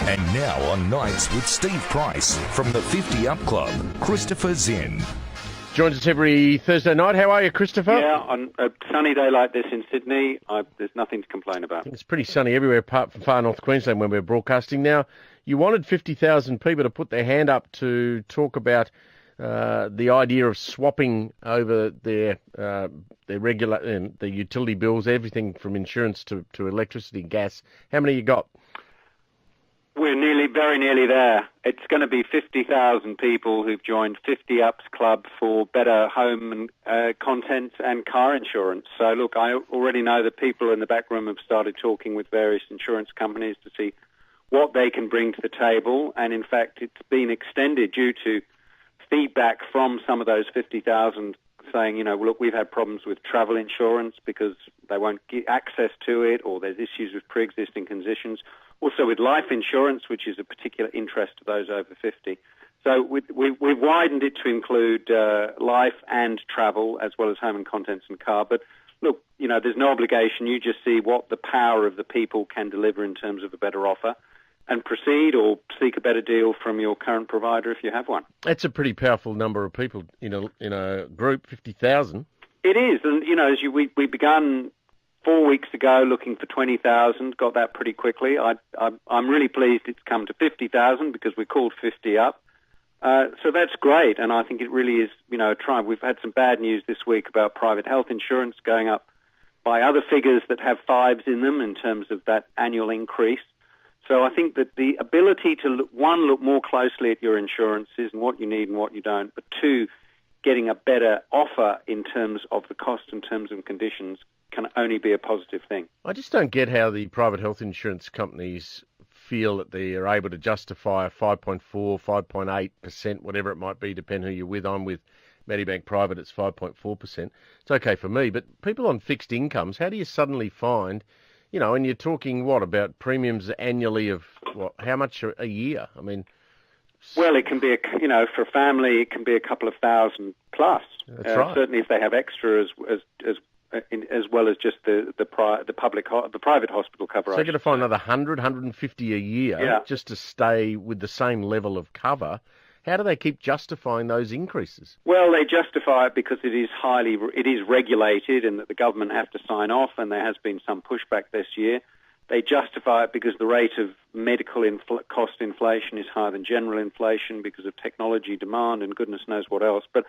And now on Nights with Steve Price from the 50 Up Club, Christopher Zinn. Joins us every Thursday night. How are you, Christopher? Yeah, on a sunny day like this in Sydney, there's nothing to complain about. It's pretty sunny everywhere apart from far north Queensland when we're broadcasting. Now, you wanted 50,000 people to put their hand up to talk about the idea of swapping over their regular the utility bills, everything from insurance to electricity and gas. How many you got? We're very nearly there. It's going to be 50,000 people who've joined 50 Ups Club for better home and contents and car insurance. So, look, I already know that people in the back room have started talking with various insurance companies to see what they can bring to the table. And, in fact, it's been extended due to feedback from some of those 50,000 saying, look, we've had problems with travel insurance because they won't get access to it, or there's issues with pre-existing conditions. Also with life insurance, which is a particular interest to those over 50. So we've widened it to include life and travel, as well as home and contents and car. But look, there's no obligation. You just see what the power of the people can deliver in terms of a better offer, and proceed or seek a better deal from your current provider if you have one. That's a pretty powerful number of people in a group, 50,000. It is, and we began 4 weeks ago looking for 20,000, got that pretty quickly. I'm really pleased it's come to 50,000 because we called 50 up. So that's great, and I think it really is, a triumph. We've had some bad news this week about private health insurance going up by other figures that have fives in them in terms of that annual increase. So I think that the ability to, look more closely at your insurances and what you need and what you don't, but two, getting a better offer in terms of the cost and terms and conditions can only be a positive thing. I just don't get how the private health insurance companies feel that they are able to justify a 5.4, 5.8%, whatever it might be, depend who you're with. I'm with Medibank Private, it's 5.4%. It's okay for me, but people on fixed incomes, how do you suddenly find, and you're talking, about premiums annually of, how much a year? I mean... Well, it can be, for a family, it can be a couple of thousand plus. That's right. Certainly if they have extra as well as just the private hospital cover. So you're going to find another 100, 150 a year just to stay with the same level of cover. How do they keep justifying those increases? Well, they justify it because it is regulated and that the government have to sign off, and there has been some pushback this year. They justify it because the rate of medical cost inflation is higher than general inflation because of technology demand and goodness knows what else. But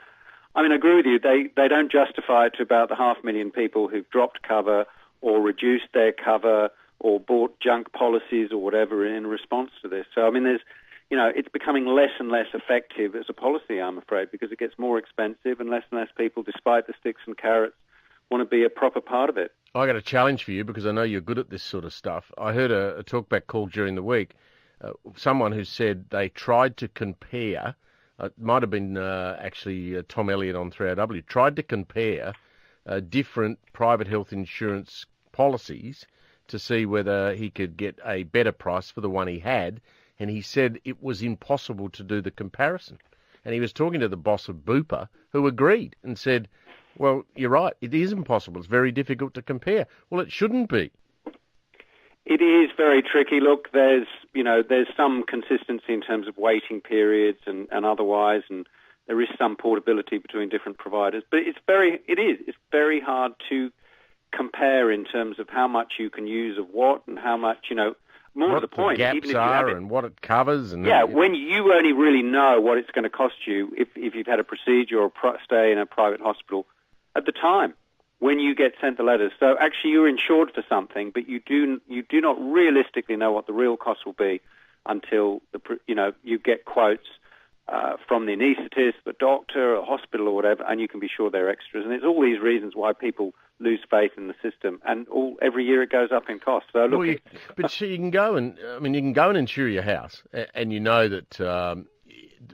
I agree with you. They don't justify it to about the 500,000 people who've dropped cover or reduced their cover or bought junk policies or whatever in response to this. So, there's, it's becoming less and less effective as a policy, I'm afraid, because it gets more expensive and less people, despite the sticks and carrots, want to be a proper part of it. I got a challenge for you because I know you're good at this sort of stuff. I heard a talkback call during the week, someone who said they tried to compare, it might have been actually Tom Elliott on 3RW, tried to compare different private health insurance policies to see whether he could get a better price for the one he had, and he said it was impossible to do the comparison. And he was talking to the boss of Bupa, who agreed and said, well, you're right, it is impossible. It's very difficult to compare. Well, it shouldn't be. It is very tricky. Look, there's some consistency in terms of waiting periods and otherwise, and there is some portability between different providers. But it's very hard to compare in terms of how much you can use of what and how much, more to the point. What the gaps are and what it covers. And when you only really know what it's going to cost you if you've had a procedure or stay in a private hospital at the time when you get sent the letters. So actually you're insured for something, but you do not realistically know what the real cost will be until you get quotes from the anaesthetist, the doctor, a hospital or whatever, and you can be sure they're extras. And it's all these reasons why people lose faith in the system, and every year it goes up in cost. So look, you can go and insure your house, and you know that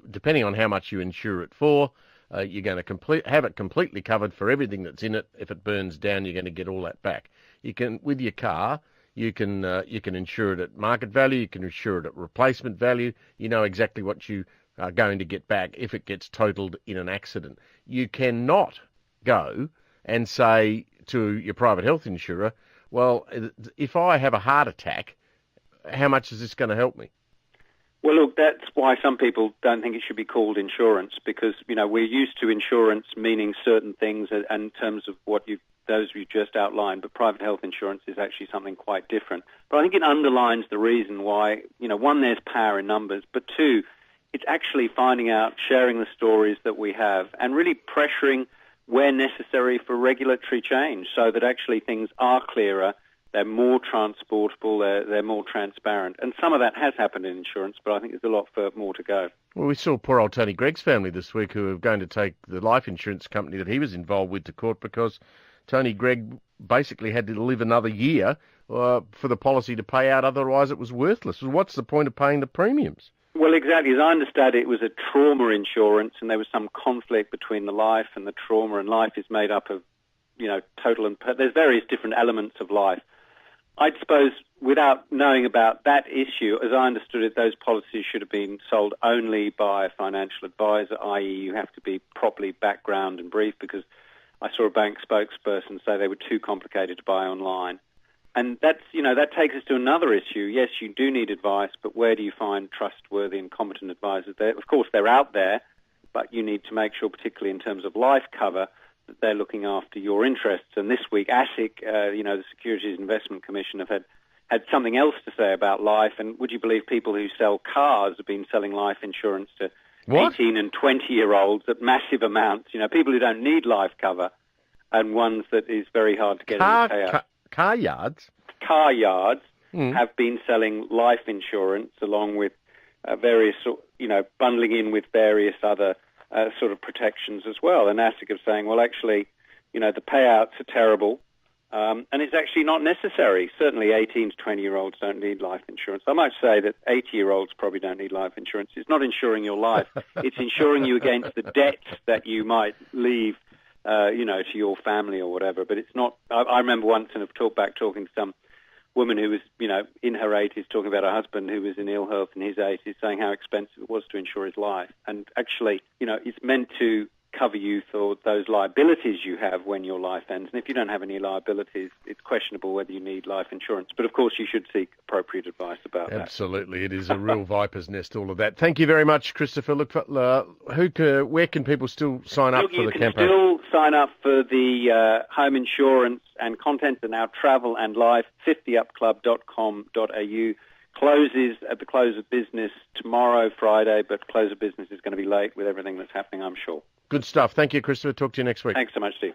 depending on how much you insure it for, you're going to have it completely covered for everything that's in it. If it burns down, you're going to get all that back. You can, with your car, you can insure it at market value. You can insure it at replacement value. You know exactly what you are going to get back if it gets totaled in an accident. You cannot go and say to your private health insurer, well, if I have a heart attack, how much is this going to help me? Well, look, that's why some people don't think it should be called insurance, because, we're used to insurance meaning certain things in terms of those you just outlined, but private health insurance is actually something quite different. But I think it underlines the reason why, one, there's power in numbers, but two, it's actually finding out, sharing the stories that we have, and really pressuring where necessary for regulatory change so that actually things are clearer, they're more transportable, they're more transparent. And some of that has happened in insurance, but I think there's a lot more to go. Well, we saw poor old Tony Gregg's family this week who are going to take the life insurance company that he was involved with to court because Tony Gregg basically had to live another year for the policy to pay out, otherwise it was worthless. What's the point of paying the premiums? Well, exactly. As I understand it was a trauma insurance, and there was some conflict between the life and the trauma, and life is made up of, total and there's various different elements of life. I'd suppose, without knowing about that issue, as I understood it, those policies should have been sold only by a financial advisor, i.e. you have to be properly background and brief, because I saw a bank spokesperson say they were too complicated to buy online. And that takes us to another issue. Yes, you do need advice, but where do you find trustworthy and competent advisors? Of course, they're out there, but you need to make sure, particularly in terms of life cover, that they're looking after your interests. And this week, ASIC, the Securities Investment Commission, have had something else to say about life. And would you believe people who sell cars have been selling life insurance to 18 and 20-year-olds at massive amounts? People who don't need life cover, and ones that is very hard to get any payout. Car yards? Car yards have been selling life insurance along with various, bundling in with various other sort of protections as well. And ASIC are saying, well, actually, the payouts are terrible, and it's actually not necessary. Certainly 18 to 20-year-olds don't need life insurance. I might say that 80-year-olds probably don't need life insurance. It's not insuring your life. It's insuring you against the debts that you might leave to your family or whatever. But it's not. I remember once in a talking to some woman who was, in her 80s, talking about her husband who was in ill health in his 80s, saying how expensive it was to insure his life. And actually, it's meant to cover you for those liabilities you have when your life ends. And if you don't have any liabilities, it's questionable whether you need life insurance. But of course, you should seek appropriate advice about that. Absolutely. It is a real viper's nest, all of that. Thank you very much, Christopher. Look, where can people still sign up for the campaign? You can still sign up for the home insurance and content and our travel and life, 50upclub.com.au. Closes at the close of business tomorrow, Friday, but close of business is going to be late with everything that's happening, I'm sure. Good stuff. Thank you, Christopher. Talk to you next week. Thanks so much, Steve.